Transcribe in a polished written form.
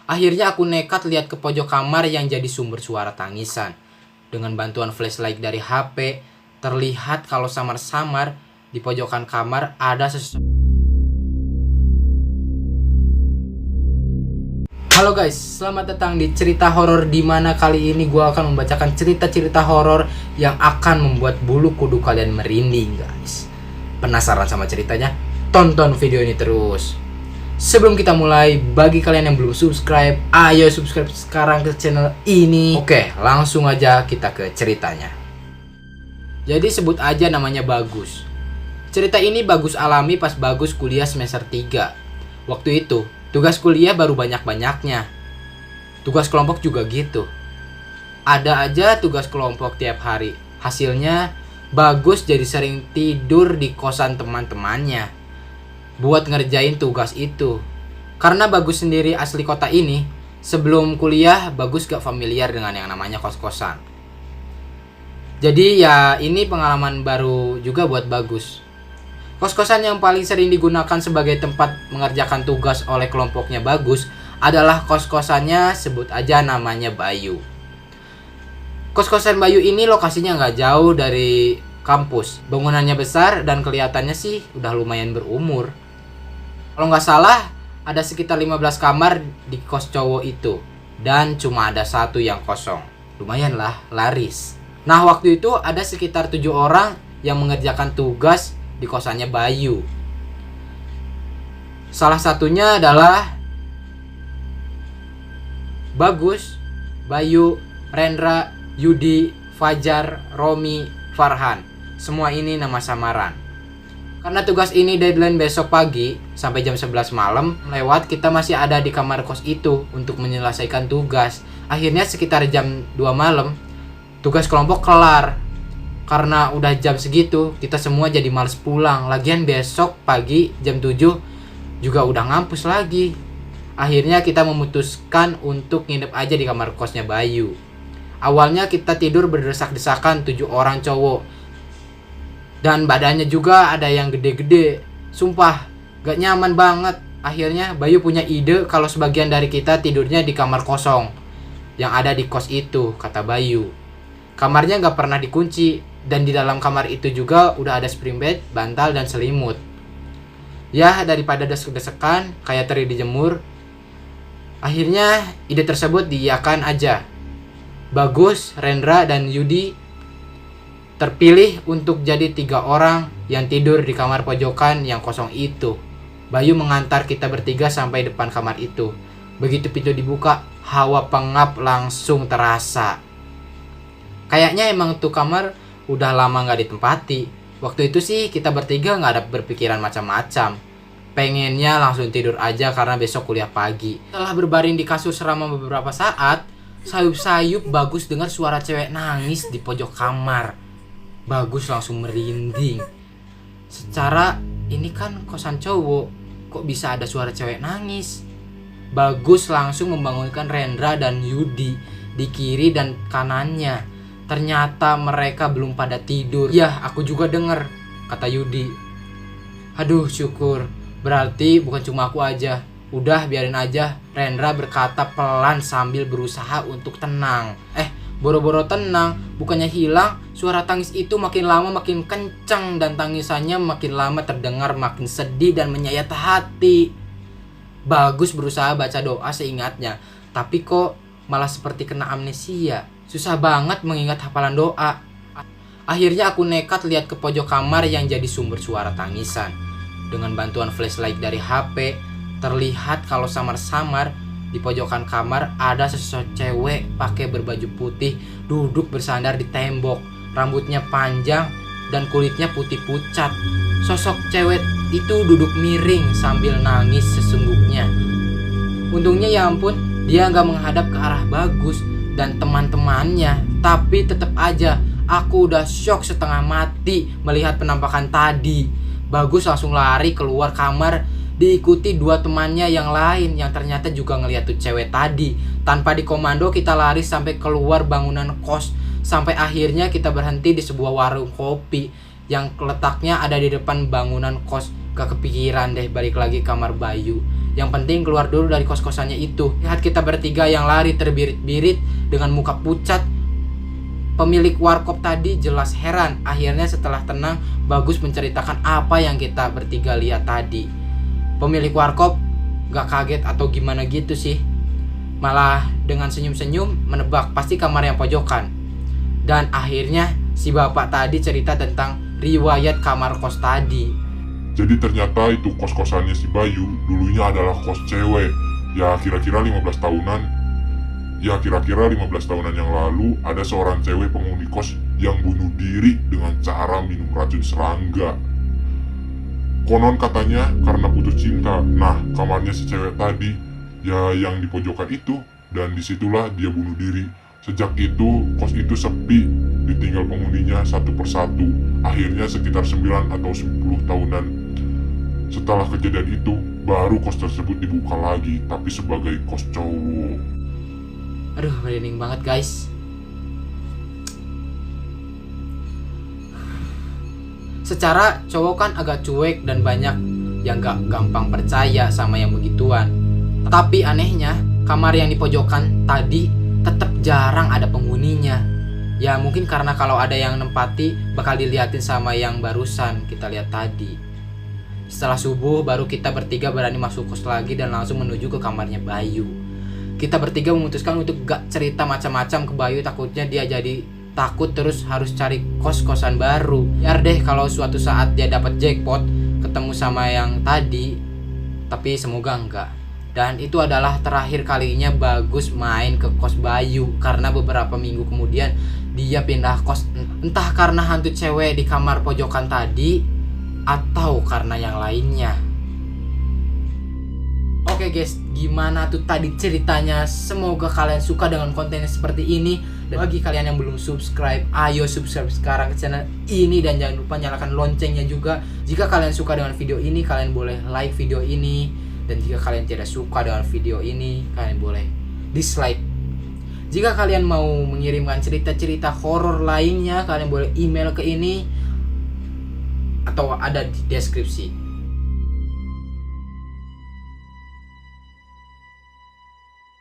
Akhirnya aku nekat lihat ke pojok kamar yang jadi sumber suara tangisan. Dengan bantuan flashlight dari HP, terlihat kalau samar-samar di pojokan kamar ada sesuatu. Halo guys, selamat datang di cerita horor, di mana kali ini gue akan membacakan cerita-cerita horor yang akan membuat bulu kuduk kalian merinding guys. Penasaran sama ceritanya? Tonton video ini terus. Sebelum kita mulai, bagi kalian yang belum subscribe, ayo subscribe sekarang ke channel ini. Oke, langsung aja kita ke ceritanya. Jadi sebut aja namanya Bagus. Cerita ini Bagus alami pas Bagus kuliah semester 3. Waktu itu, tugas kuliah baru banyak-banyaknya. Tugas kelompok juga gitu. Ada aja tugas kelompok tiap hari. Hasilnya, Bagus jadi sering tidur di kosan teman-temannya buat ngerjain tugas itu. Karena Bagus sendiri asli kota ini, sebelum kuliah Bagus gak familiar dengan yang namanya kos-kosan. Jadi ya ini pengalaman baru juga buat Bagus. Kos-kosan yang paling sering digunakan sebagai tempat mengerjakan tugas oleh kelompoknya Bagus adalah kos-kosannya, sebut aja namanya Bayu. Kos-kosan Bayu ini lokasinya gak jauh dari kampus. Bangunannya besar dan kelihatannya sih udah lumayan berumur. Kalau nggak salah, ada sekitar 15 kamar di kos cowok itu. Dan cuma ada satu yang kosong. Lumayan lah, laris. Nah, waktu itu ada sekitar 7 orang yang mengerjakan tugas di kosannya Bayu. Salah satunya adalah Bagus, Bayu, Rendra, Yudi, Fajar, Romi, Farhan. Semua ini nama samaran. Karena tugas ini deadline besok pagi sampai jam 11 malam lewat, kita masih ada di kamar kos itu untuk menyelesaikan tugas. Akhirnya sekitar jam 2 malam tugas kelompok kelar. Karena udah jam segitu, kita semua jadi males pulang. Lagian besok pagi jam 7 juga udah ngampus lagi. Akhirnya kita memutuskan untuk nginep aja di kamar kosnya Bayu. Awalnya kita tidur berdesak-desakan 7 orang cowok. Dan badannya juga ada yang gede-gede. Sumpah, gak nyaman banget. Akhirnya Bayu punya ide kalau sebagian dari kita tidurnya di kamar kosong yang ada di kos itu, kata Bayu. Kamarnya gak pernah dikunci, dan di dalam kamar itu juga udah ada spring bed, bantal, dan selimut. Ya, daripada desek-desekan kayak teri dijemur, akhirnya ide tersebut diiyakan aja. Bagus, Rendra, dan Yudi terpilih untuk jadi 3 orang yang tidur di kamar pojokan yang kosong itu. Bayu mengantar kita bertiga sampai depan kamar itu. Begitu pintu dibuka, hawa pengap langsung terasa. Kayaknya emang tuh kamar udah lama gak ditempati. Waktu itu sih kita bertiga gak ada berpikiran macam-macam. Pengennya langsung tidur aja karena besok kuliah pagi. Setelah berbaring di kasur selama beberapa saat, sayup-sayup Bagus dengar suara cewek nangis di pojok kamar. Bagus langsung merinding. Secara ini kan kosan cowok, kok bisa ada suara cewek nangis? Bagus langsung membangunkan Rendra dan Yudi di kiri dan kanannya. Ternyata mereka belum pada tidur. Yah, aku juga denger, kata Yudi. Aduh, syukur. Berarti bukan cuma aku aja. Udah, biarin aja, Rendra berkata pelan sambil berusaha untuk tenang. Boro-boro tenang, bukannya hilang, suara tangis itu makin lama makin kencang dan tangisannya makin lama terdengar makin sedih dan menyayat hati. Bagus berusaha baca doa seingatnya, tapi kok malah seperti kena amnesia. Susah banget mengingat hafalan doa. Akhirnya aku nekat lihat ke pojok kamar yang jadi sumber suara tangisan. Dengan bantuan flashlight dari HP, terlihat kalau samar-samar di pojokan kamar ada sesosok cewek pakai berbaju putih duduk bersandar di tembok. Rambutnya panjang dan kulitnya putih pucat. Sosok cewek itu duduk miring sambil nangis sesungguhnya. Untungnya ya ampun, dia gak menghadap ke arah Bagus dan teman-temannya. Tapi tetap aja aku udah shock setengah mati melihat penampakan tadi. Bagus langsung lari keluar kamar diikuti 2 temannya yang lain yang ternyata juga ngeliat tuh cewek tadi. Tanpa dikomando kita lari sampai keluar bangunan kos, sampai akhirnya kita berhenti di sebuah warung kopi yang letaknya ada di depan bangunan kos. Gak kepikiran deh balik lagi kamar Bayu. Yang penting keluar dulu dari kos-kosannya itu. Lihat kita bertiga yang lari terbirit-birit dengan muka pucat. Pemilik warkop tadi jelas heran. Akhirnya setelah tenang, Bagus menceritakan apa yang kita bertiga lihat tadi. Pemilik warkop gak kaget atau gimana gitu sih. Malah dengan senyum-senyum menebak pasti kamar yang pojokan. Dan akhirnya si bapak tadi cerita tentang riwayat kamar kos tadi. Jadi ternyata itu kos-kosannya si Bayu dulunya adalah kos cewek. Ya kira-kira 15 tahunan. Ya kira-kira 15 tahunan yang lalu ada seorang cewek penghuni kos yang bunuh diri dengan cara minum racun serangga. Konon katanya karena putus cinta. Nah, kamarnya si cewek tadi ya yang di pojokan itu, dan disitulah dia bunuh diri. Sejak itu kos itu sepi, ditinggal penghuninya satu persatu. Akhirnya sekitar 9 atau 10 tahunan setelah kejadian itu, baru kos tersebut dibuka lagi, tapi sebagai kos cowok. Aduh, merinding banget guys. Secara cowok kan agak cuek dan banyak yang gak gampang percaya sama yang begituan. Tapi anehnya, kamar yang di pojokan tadi tetap jarang ada penghuninya. Ya mungkin karena kalau ada yang nempati bakal diliatin sama yang barusan kita lihat tadi. Setelah subuh baru kita bertiga berani masuk kos lagi dan langsung menuju ke kamarnya Bayu. Kita bertiga memutuskan untuk gak cerita macam-macam ke Bayu, takutnya dia jadi takut terus harus cari kos-kosan baru. Biar deh kalau suatu saat dia dapat jackpot ketemu sama yang tadi, tapi semoga enggak. Dan itu adalah terakhir kalinya Bagus main ke kos Bayu, karena beberapa minggu kemudian dia pindah kos, entah karena hantu cewek di kamar pojokan tadi atau karena yang lainnya. Oke guys, gimana tuh tadi ceritanya? Semoga kalian suka dengan kontennya seperti ini. Dan bagi kalian yang belum subscribe, ayo subscribe sekarang ke channel ini. Dan jangan lupa nyalakan loncengnya juga. Jika kalian suka dengan video ini, kalian boleh like video ini. Dan jika kalian tidak suka dengan video ini, kalian boleh dislike. Jika kalian mau mengirimkan cerita-cerita horor lainnya, kalian boleh email ke ini atau ada di deskripsi.